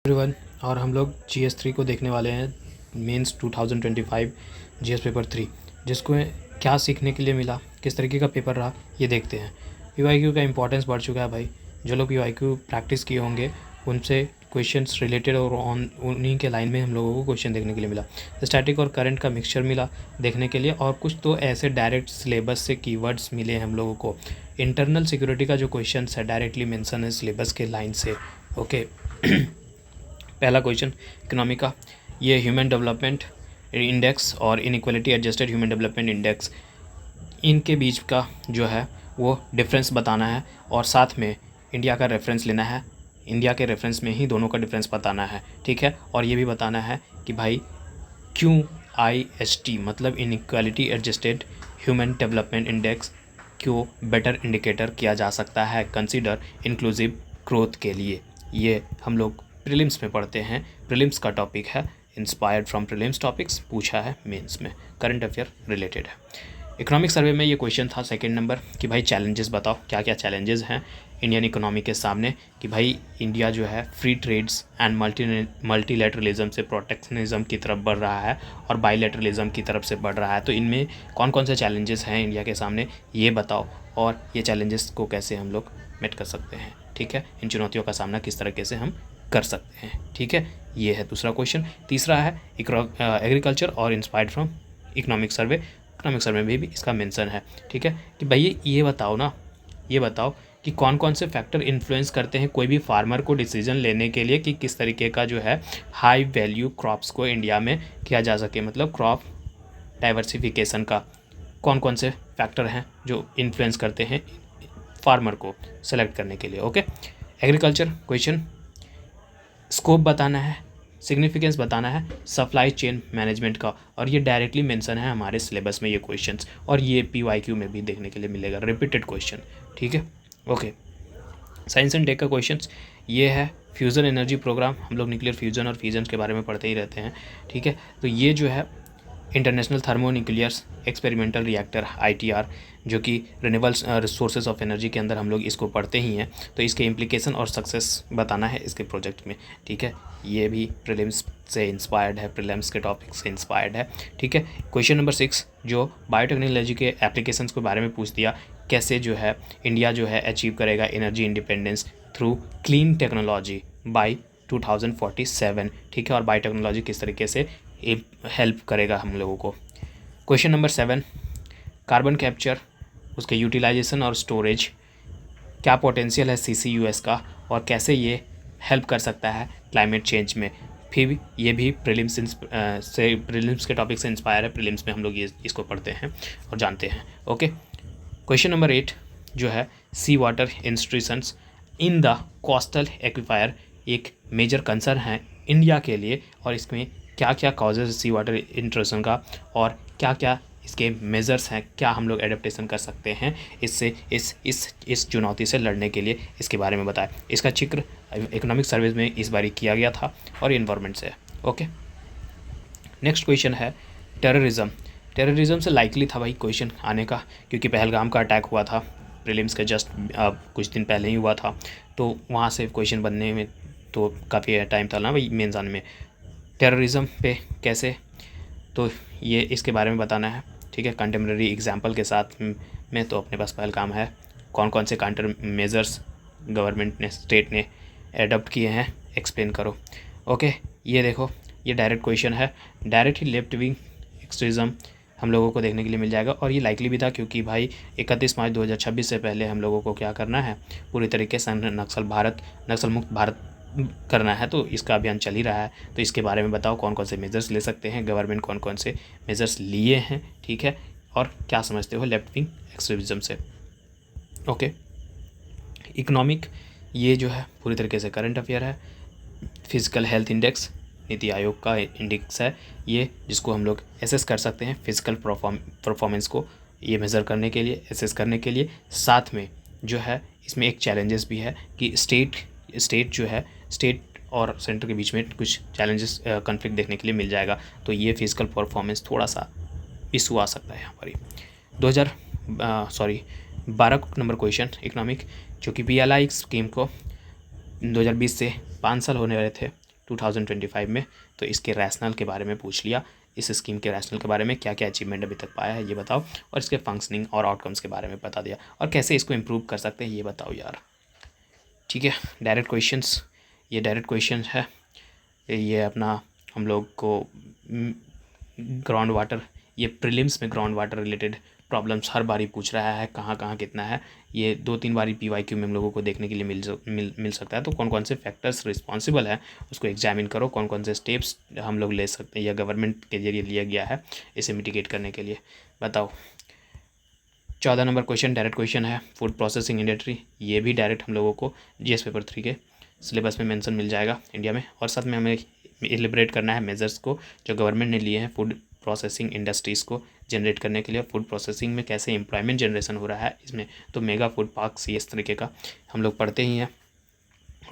Everyone, और हम लोग GS3 को देखने वाले हैं। मेंस 2025 GS पेपर 3, जिसको क्या सीखने के लिए मिला, किस तरीके का पेपर रहा, ये देखते हैं। PYQ का इंपॉर्टेंस बढ़ चुका है भाई। जो लोग PYQ प्रैक्टिस किए होंगे उनसे क्वेश्चंस रिलेटेड और उन्हीं के लाइन में हम लोगों को क्वेश्चन देखने के लिए मिला। स्टैटिक और करंट का मिक्सचर मिला देखने के लिए, और कुछ तो ऐसे डायरेक्ट सिलेबस से कीवर्ड्स मिले हम लोगों को। इंटरनल सिक्योरिटी का जो क्वेश्चन है डायरेक्टली मेंशन है सिलेबस के लाइन से। ओके पहला क्वेश्चन इकोनॉमी का, ये ह्यूमन डेवलपमेंट इंडेक्स और inequality adjusted human development index, इनके बीच का जो है वो डिफरेंस बताना है, और साथ में इंडिया का रेफरेंस लेना है। इंडिया के रेफरेंस में ही दोनों का डिफरेंस बताना है, ठीक है। और ये भी बताना है कि भाई QIST मतलब inequality adjusted human development index क्यों बेटर इंडिकेटर किया जा सकता है कंसीडर इंक्लूसिव ग्रोथ के लिए। ये हम लोग प्रीलिम्स में पढ़ते हैं। प्रीलिम्स का टॉपिक है इंस्पायर्ड फ्रॉम प्रीलिम्स टॉपिक्स, पूछा है मेंस में, करंट अफेयर रिलेटेड है। इकोनॉमिक सर्वे में ये क्वेश्चन था सेकंड नंबर कि भाई चैलेंजेस बताओ, क्या क्या चैलेंजेस हैं इंडियन इकोनॉमी के सामने। कि भाई इंडिया जो है फ्री ट्रेड्स एंड मल्टीलैटरलिज्म से प्रोटेक्शनिज्म की तरफ बढ़ रहा है और बाईलैटरलिज्म की तरफ से बढ़ रहा है। तो इनमें कौन कौन से चैलेंजेस हैं इंडिया के सामने, ये बताओ, और ये चैलेंजेस को कैसे हम लोग मेट कर सकते हैं, ठीक है। इन चुनौतियों का सामना किस तरीके से हम कर सकते हैं, ठीक है। ये है दूसरा क्वेश्चन। तीसरा है एग्रीकल्चर और inspired from economic survey. Economic survey में भी इसका मेंशन है, ठीक है। कि भाई ये बताओ ना, ये बताओ कि कौन कौन से फैक्टर इन्फ्लुएंस करते हैं कोई भी फार्मर को डिसीजन लेने के लिए कि किस तरीके का जो है हाई वैल्यू क्रॉप्स को इंडिया में किया जा सके। मतलब क्रॉप डाइवर्सिफिकेशन का कौन कौन से फैक्टर हैं जो इन्फ्लुएंस करते हैं फार्मर को सेलेक्ट करने के लिए। ओके, एग्रीकल्चर क्वेश्चन, स्कोप बताना है, सिग्निफिकेंस बताना है सप्लाई चेन मैनेजमेंट का, और ये डायरेक्टली मेंशन है हमारे सिलेबस में ये क्वेश्चंस, और ये PYQ में भी देखने के लिए मिलेगा, रिपीटेड क्वेश्चन, ठीक है। ओके, साइंस एंड टेक का क्वेश्चंस, ये है फ्यूज़न एनर्जी प्रोग्राम। हम लोग न्यूक्लियर फ्यूज़न और फ्यूजन के बारे में पढ़ते ही रहते हैं, ठीक है। तो ये जो है इंटरनेशनल थर्मोन्यूक्लियर्स एक्सपेरिमेंटल रिएक्टर ITR, जो कि रिन्यूएबल रिसोर्सेज ऑफ एनर्जी के अंदर हम लोग इसको पढ़ते ही हैं। तो इसके इम्प्लीकेशन और सक्सेस बताना है इसके प्रोजेक्ट में, ठीक है। ये भी प्रीलिम्स से इंस्पायर्ड है, प्रीलिम्स के टॉपिक से इंस्पायर्ड है, ठीक है। क्वेश्चन नंबर 6 जो बायोटेक्नोलॉजी के एप्लीकेशंस के बारे में पूछ दिया, कैसे जो है इंडिया जो है अचीव करेगा energy independence through clean technology by 2047, ठीक है। और बायोटेक्नोलॉजी किस तरीके से हेल्प करेगा हम लोगों को। क्वेश्चन नंबर 7 कार्बन कैप्चर, उसके यूटिलाइजेशन और स्टोरेज, क्या पोटेंशियल है CCUS का, और कैसे ये हेल्प कर सकता है क्लाइमेट चेंज में। फिर ये भी प्रीलिम्स के टॉपिक से इंस्पायर है। प्रीलिम्स में हम लोग ये इसको पढ़ते हैं और जानते हैं। ओके, क्वेश्चन नंबर 8 जो है सी वाटर इंस्ट्रूशंस इन द कोस्टल एक्विफायर, एक मेजर कंसर्न है इंडिया के लिए, और इसमें क्या क्या कॉजेज सी वाटर इंट्रूशन का, और क्या क्या इसके मेजर्स हैं, क्या हम लोग एडेप्टेशन कर सकते हैं इससे इस चुनौती से लड़ने के लिए, इसके बारे में बताएं। इसका जिक्र इकोनॉमिक सर्विस में इस बार किया गया था और इन्वायरमेंट से है। ओके, नेक्स्ट क्वेश्चन है टेररिज्म। टेररिज्म से लाइकली था भाई क्वेश्चन आने का, क्योंकि पहलगाम का अटैक हुआ था प्रीलिम्स के जस्ट कुछ दिन पहले ही हुआ था। तो वहाँ से क्वेश्चन बनने में तो काफ़ी टाइम था ना भाई मेंस आने में। टेररिज्म पे कैसे, तो ये इसके बारे में बताना है, ठीक है। कंटेम्प्रेरी एग्जाम्पल के साथ में तो अपने पास पहलगाम है, कौन कौन से काउंटर मेजर्स गवर्नमेंट ने, स्टेट ने एडॉप्ट किए हैं, एक्सप्लेन करो। ओके, ये देखो, ये डायरेक्ट क्वेश्चन है। डायरेक्ट ही लेफ्ट विंग एक्सट्रीज़म हम लोगों को देखने के लिए मिल जाएगा, और ये लाइकली भी था क्योंकि भाई 31 मार्च 2026 से पहले हम लोगों को क्या करना है, पूरी तरीके से नक्सल मुक्त भारत करना है। तो इसका अभियान चल ही रहा है। तो इसके बारे में बताओ कौन कौन से मेजर्स ले सकते हैं, गवर्नमेंट कौन कौन से मेजर्स लिए हैं, ठीक है, और क्या समझते हो लेफ्ट विंग एक्सट्रीमिज्म से। ओके, इकोनॉमिक, ये जो है पूरी तरीके से करंट अफेयर है। Physical health index NITI Aayog का इंडेक्स है ये, जिसको हम लोग एसेस कर सकते हैं फिजिकल परफॉर्मेंस को ये मेज़र करने के लिए, एसेस करने के लिए। साथ में जो है इसमें एक चैलेंजेस भी है कि स्टेट जो है, स्टेट और सेंटर के बीच में कुछ चैलेंजेस कॉन्फ्लिक्ट देखने के लिए मिल जाएगा। तो ये फिजिकल परफॉर्मेंस थोड़ा सा इशू आ सकता है यहाँ पर ही। 12 नंबर क्वेश्चन इकोनॉमिक, जो कि PLI स्कीम को 2020 से 5 साल होने वाले थे, 2025 में। तो इसके रैशनल के बारे में पूछ लिया, इस स्कीम के रैशनल के बारे में क्या क्या अचीवमेंट अभी तक पाया है ये बताओ, और इसके फंक्शनिंग और आउटकम्स के बारे में बता दिया, और कैसे इसको इम्प्रूव कर सकते हैं ये बताओ यार। ठीक है, डायरेक्ट क्वेश्चंस, ये डायरेक्ट क्वेश्चन है, ये अपना हम लोग को ग्राउंड वाटर, ये प्रीलिम्स में ग्राउंड वाटर रिलेटेड प्रॉब्लम्स हर बारी पूछ रहा है, कहाँ कहाँ कितना है, ये 2-3 बारी PYQ में हम लोगों को देखने के लिए मिल सकता है। तो कौन कौन से फैक्टर्स रिस्पॉन्सिबल है उसको एग्जामिन करो, कौन कौन से स्टेप्स हम लोग ले सकते हैं या गवर्नमेंट के जरिए लिया गया है इसे मिटिगेट करने के लिए बताओ। 14 नंबर क्वेश्चन डायरेक्ट क्वेश्चन है, फूड प्रोसेसिंग इंडस्ट्री, ये भी डायरेक्ट हम लोगों को GS पेपर 3 के सिलेबस में मेंशन मिल जाएगा इंडिया में। और साथ में हमें एलिब्रेट करना है मेजर्स को जो गवर्नमेंट ने लिए हैं फूड प्रोसेसिंग इंडस्ट्रीज़ को जनरेट करने के लिए, फूड प्रोसेसिंग में कैसे एम्प्लॉयमेंट जनरेशन हो रहा है इसमें, तो मेगा फूड पार्क्स इस तरीके का हम लोग पढ़ते ही हैं।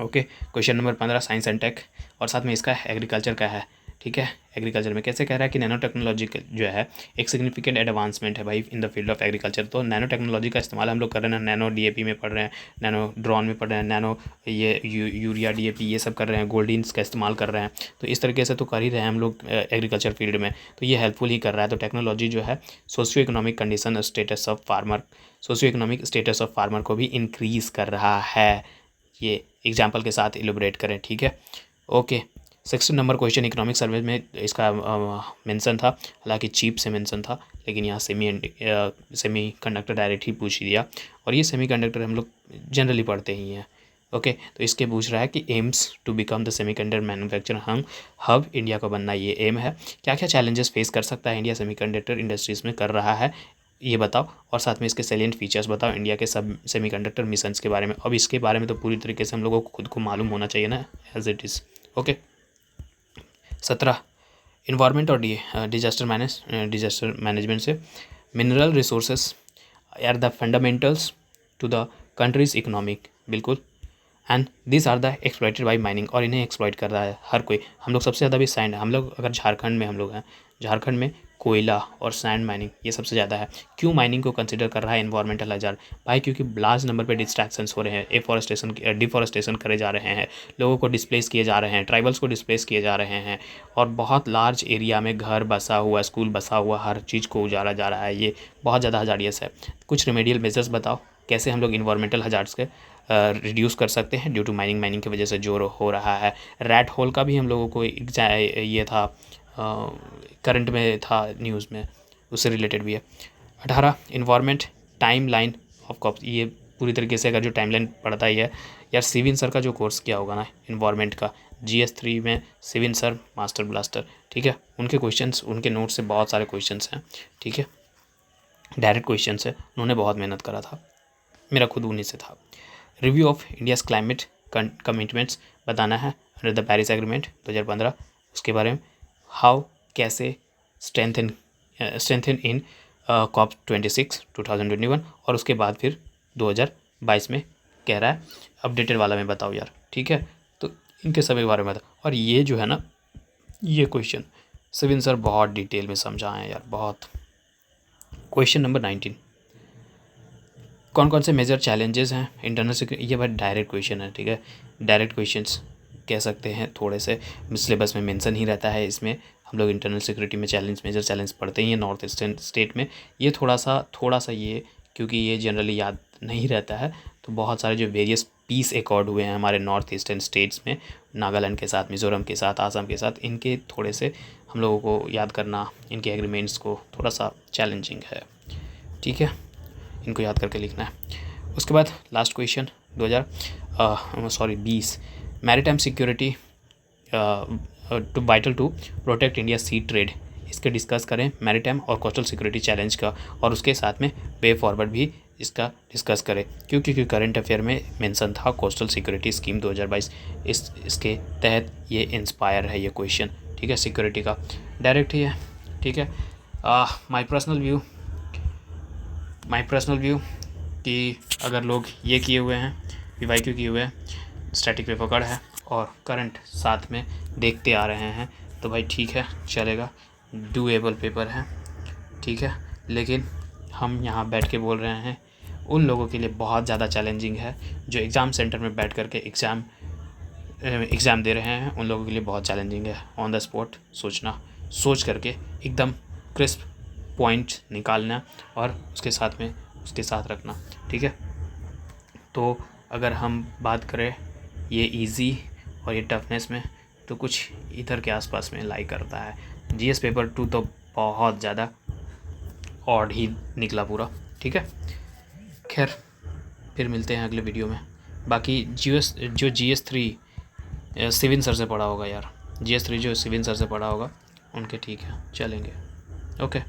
Okay, question number 15 science and tech, और साथ में इसका एग्रीकल्चर का है। ठीक है, एग्रीकल्चर में कैसे कह रहा है कि नैनो टेक्नोलॉजी जो है एक सिग्निफिकेंट एडवांसमेंट है भाई in the field of agriculture. तो नैनो टेक्नोलॉजी का इस्तेमाल हम लोग कर रहे हैं, नैनो DAP में पढ़ रहे हैं, नैनो ड्रोन में पढ़ रहे हैं, नैनो ये यूरिया DAP ये सब कर रहे हैं, गोल्डीन्स का इस्तेमाल कर रहे हैं। तो इस तरीके से तो कर ही रहे हैं हम लोग एग्रीकल्चर फील्ड में, तो ये हेल्पफुल ही कर रहा है। तो टेक्नोलॉजी जो है socio economic condition status of farmer, socio economic status of farmer को भी इंक्रीज़ कर रहा है, ये एग्जाम्पल के साथ एलिब्रेट करें। ठीक है, okay. 16 number question economic survey में इसका मेंशन था, हालांकि चीप से मेंशन था, लेकिन यहाँ सेमी कंडक्टर डायरेक्ट ही पूछ दिया, और ये सेमी कंडक्टर हम लोग जनरली पढ़ते ही हैं। ओके, तो इसके पूछ रहा है कि aims to become the semi conductor manufacture hub, India को बनना ये एम है, क्या क्या चैलेंजेस फेस कर सकता है इंडिया सेमी कंडक्टर इंडस्ट्रीज़ में कर रहा है ये बताओ, और साथ में इसके सैलिएंट फीचर्स बताओ इंडिया के सब सेमीकंडक्टर मिशंस के बारे में। अब इसके बारे में तो पूरी तरीके से हम लोगों को खुद को मालूम होना चाहिए ना, as it is. Okay, 17 environment और डिजास्टर मैनेजमेंट से, mineral resources are the fundamentals to the country's economic, बिल्कुल, and this are the exploited by mining, और इन्हें एक्सप्लॉइट कर रहा है हर कोई। हम लोग सबसे ज़्यादा भी सैंड, हम लोग अगर झारखंड में हम लोग हैं, झारखंड में कोयला और सैंड माइनिंग ये सबसे ज़्यादा है। क्यों माइनिंग को कंसिडर कर रहा है एनवायरमेंटल हज़ार्ड भाई? क्योंकि लार्ज नंबर पे डिस्ट्रैक्शंस हो रहे हैं, डिफॉरेस्टेशन करे जा रहे हैं, लोगों को डिस्प्लेस किए जा रहे हैं, ट्राइबल्स को डिस्प्लेस किए जा रहे हैं, और बहुत लार्ज एरिया में घर बसा हुआ, स्कूल बसा हुआ, हर चीज़ को उजाड़ा जा रहा है। ये बहुत ज़्यादा हज़ार्डियस है। कुछ रेमेडियल मेजर्स बताओ कैसे हम लोग इन्वायरमेंटल हज़ार्ड्स के रिड्यूस कर सकते हैं ड्यू टू माइनिंग की वजह से जो हो रहा है। रैट होल का भी हम लोगों को ये था, करंट में था न्यूज़ में, उससे रिलेटेड भी है। 18 environment time line of COPs, ये पूरी तरीके से अगर जो टाइमलाइन पढ़ता ही है यार, सिविन सर का जो कोर्स किया होगा ना इन्वायरमेंट का, GS3 में सिविन सर मास्टर ब्लास्टर, ठीक है, उनके क्वेश्चंस, उनके नोट से बहुत सारे क्वेश्चंस हैं, ठीक है, डायरेक्ट क्वेश्चंस है, उन्होंने बहुत मेहनत करा था, मेरा खुद उन्हीं से था। Review of India's climate commitments बताना है अंडर द पेरिस एग्रीमेंट 2015, उसके बारे में हाउ कैसे स्ट्रेंथन इन COP26 2021, और उसके बाद फिर 2022 में कह रहा है अपडेटेड वाला में बताओ यार, ठीक है। तो इनके सभी बारे में बताओ, और ये जो है ना ये क्वेश्चन सिविन सर बहुत डिटेल में समझाए हैं यार, बहुत। क्वेश्चन नंबर 19, कौन कौन से मेजर चैलेंजेस हैं इंटरनल सिक्योरिटी, ये बात डायरेक्ट क्वेश्चन है, ठीक है, डायरेक्ट क्वेश्चंस कह सकते हैं, थोड़े से सिलेबस में मेंशन ही रहता है। इसमें हम लोग इंटरनल सिक्योरिटी में मेजर चैलेंज पढ़ते ही हैं नॉर्थ ईस्टर्न स्टेट में। ये थोड़ा सा ये, क्योंकि ये जनरली याद नहीं रहता है, तो बहुत सारे जो वेरियस पीस एकॉर्ड हुए हैं हमारे नॉर्थ ईस्टर्न स्टेट्स में, नागालैंड के साथ, मिज़ोरम के साथ, आसाम के साथ, इनके थोड़े से हम लोगों को याद करना, इनके एग्रीमेंट्स को थोड़ा सा चैलेंजिंग है, ठीक है, इनको याद करके लिखना है। उसके बाद last question 2020 maritime security to vital to protect India sea trade, इसके डिस्कस करें मैरीटाइम और कोस्टल सिक्योरिटी चैलेंज का, और उसके साथ में वे फॉरवर्ड भी इसका डिस्कस करें, क्योंकि करंट अफेयर में मेंशन था कोस्टल सिक्योरिटी स्कीम 2022, इसके तहत ये इंस्पायर है ये क्वेश्चन, ठीक है, सिक्योरिटी का डायरेक्ट ही है, ठीक है। माय पर्सनल व्यू कि अगर लोग ये किए हुए हैं, PYQ किए हुए हैं, स्टैटिक पे पकड़ है और करंट साथ में देखते आ रहे हैं, तो भाई ठीक है, चलेगा, डूएबल पेपर है, ठीक है। लेकिन हम यहाँ बैठ के बोल रहे हैं उन लोगों के लिए बहुत ज़्यादा चैलेंजिंग है जो एग्ज़ाम सेंटर में बैठ कर के एग्ज़ाम एग्ज़ाम दे रहे हैं उन लोगों के लिए बहुत चैलेंजिंग है। ऑन द स्पॉट सोचना, सोच करके एकदम क्रिस्प पॉइंट निकालना और उसके साथ रखना, ठीक है। तो अगर हम बात करें ये इजी और ये टफनेस में, तो कुछ इधर के आसपास में लाई करता है। जीएस पेपर 2 तो बहुत ज़्यादा ऑड ही निकला पूरा, ठीक है। खैर फिर मिलते हैं अगले वीडियो में। बाकी GS 3 सिविन सर से पढ़ा होगा यार, GS 3 जो सिविन सर से पढ़ा होगा उनके ठीक है चलेंगे। ओके।